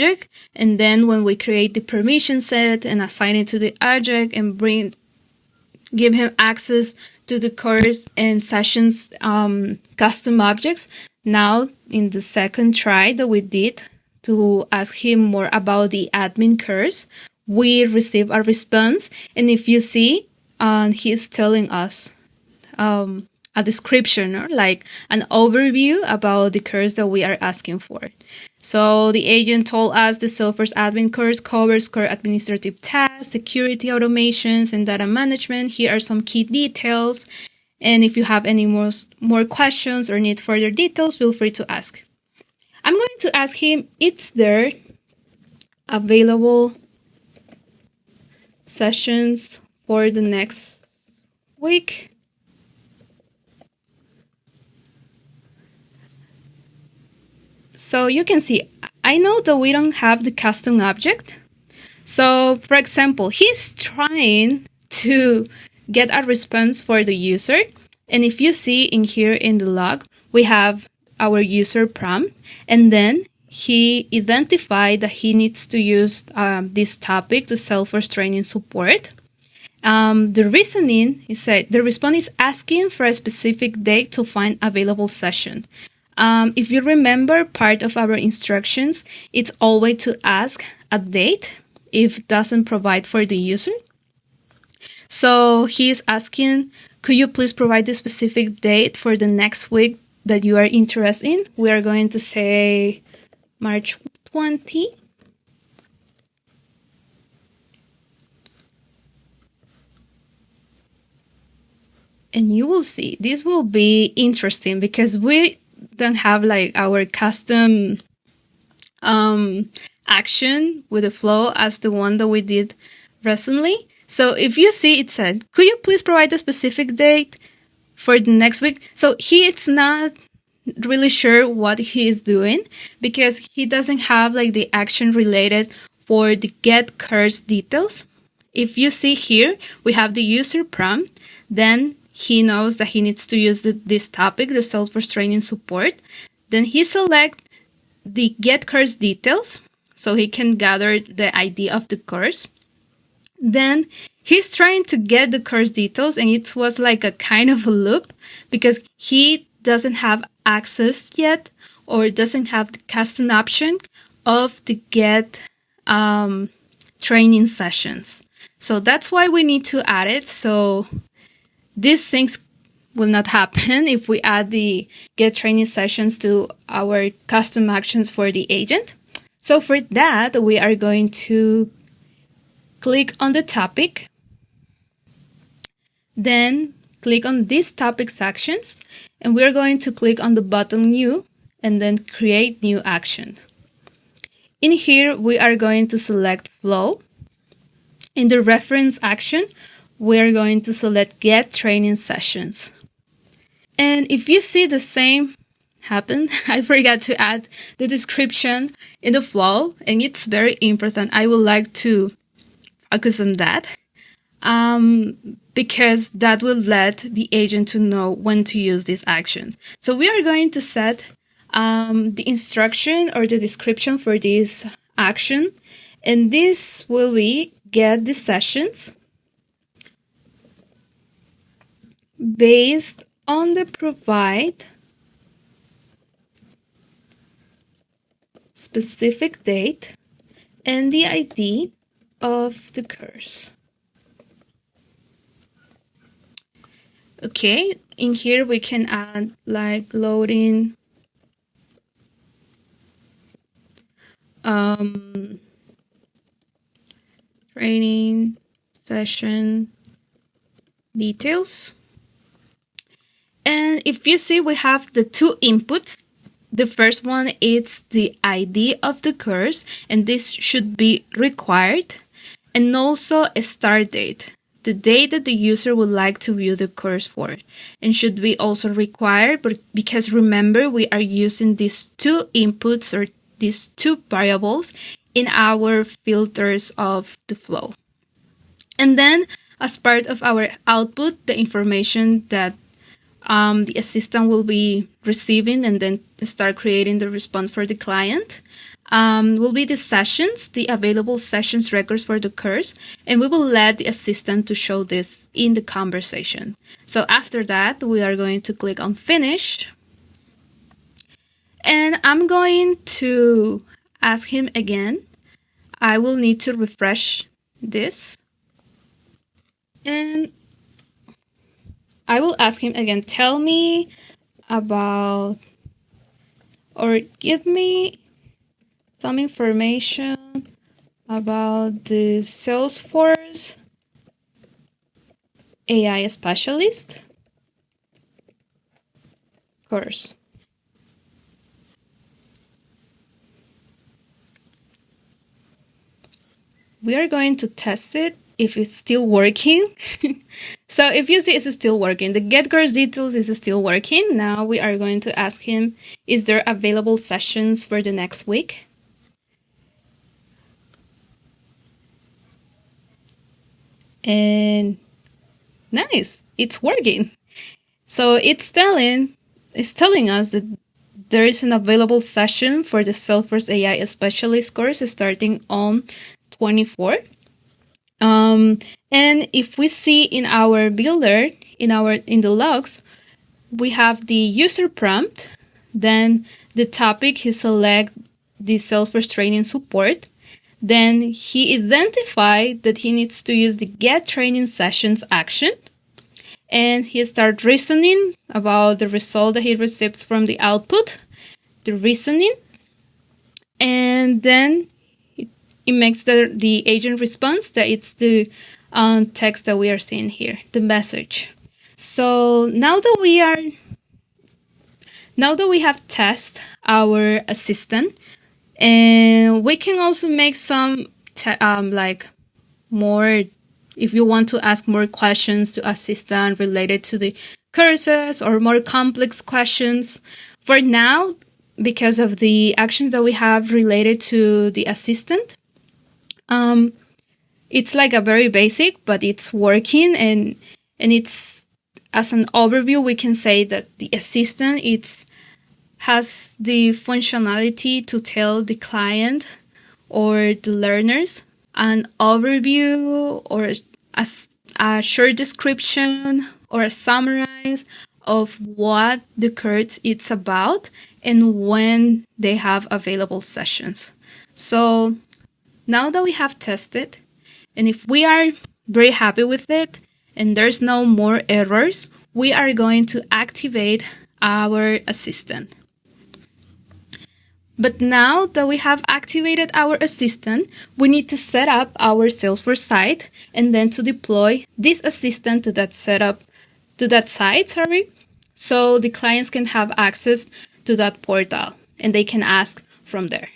object, and then when we create the permission set and assign it to the object and give him access to the course and sessions custom objects, now in the second try that we did to ask him more about the admin course, we receive a response. And if you see, he's telling us a description, or like an overview about the course that we are asking for. So the agent told us the Salesforce admin course covers core administrative tasks, security automations, and data management. Here are some key details. And if you have any more questions or need further details, feel free to ask. I'm going to ask him, is there available sessions for the next week? So you can see, I know that we don't have the custom object. So for example, he's trying to get a response for the user. And if you see in here in the log, we have our user prompt. And then he identified that he needs to use this topic, the Salesforce training support. The reasoning, he said, the response is asking for a specific date to find available session. If you remember, part of our instructions, it's always to ask a date if it doesn't provide for the user. So he is asking, could you please provide the specific date for the next week that you are interested in? We are going to say March 20. And you will see, this will be interesting because we don't have like our custom action with the flow as the one that we did recently. So if you see, it said, could you please provide a specific date for the next week? So he is not really sure what he is doing because he doesn't have like the action related for the get course details. If you see here, we have the user prompt, then he knows that he needs to use this topic, the Salesforce training support. Then he selects the get course details, so he can gather the ID of the course. Then he's trying to get the course details, and it was like a kind of a loop because he doesn't have access yet or doesn't have the custom option of the get training sessions. So that's why we need to add it. So these things will not happen if we add the get training sessions to our custom actions for the agent. So for that, we are going to click on the topic, then click on this topic's actions, and we're going to click on the button new and then create new action. In here, we are going to select flow. In the reference action, we're going to select get training sessions. And if you see the same happen, I forgot to add the description in the flow, and it's very important. I would like to focus on that because that will let the agent to know when to use these actions. So we are going to set the instruction or the description for this action, and this will be get the sessions based on the provide specific date and the ID of the course. Okay, in here we can add like loading training session details. And if you see, we have the two inputs. The first one is the ID of the course, and this should be required, and also a start date, the date that the user would like to view the course for, and should be also required, but because remember, we are using these two inputs or these two variables in our filters of the flow. And then as part of our output, the information that the assistant will be receiving and then start creating the response for the client. will be the sessions, the available sessions records for the course, and we will let the assistant to show this in the conversation. So after that, we are going to click on finish, and I'm going to ask him again. I will need to refresh this, and I will ask him again, tell me about, or give me some information about the Salesforce AI Specialist course. We are going to test it if it's still working. So if you see it's still working, the get course details is still working. Now we are going to ask him, is there available sessions for the next week? And nice, it's working. So it's telling us that there is an available session for the Salesforce AI Specialist course starting on 24th. And if we see in our builder, in the logs, we have the user prompt, then the topic, he select the Salesforce training support. Then he identified that he needs to use the get training sessions action. And he started reasoning about the result that he receives from the output, the reasoning. And then it makes the agent response that it's the text that we are seeing here, the message. So now that we have tested our assistant, and we can also make some more, if you want to ask more questions to assistant related to the courses or more complex questions. For now, because of the actions that we have related to the assistant, it's like a very basic, but it's working, and it's, as an overview, we can say that the assistant has the functionality to tell the client or the learners an overview or a short description or a summarize of what the course is about and when they have available sessions. So now that we have tested, and if we are very happy with it and there's no more errors, we are going to activate our assistant. But now that we have activated our assistant, we need to set up our Salesforce site and then to deploy this assistant to that site, so the clients can have access to that portal and they can ask from there.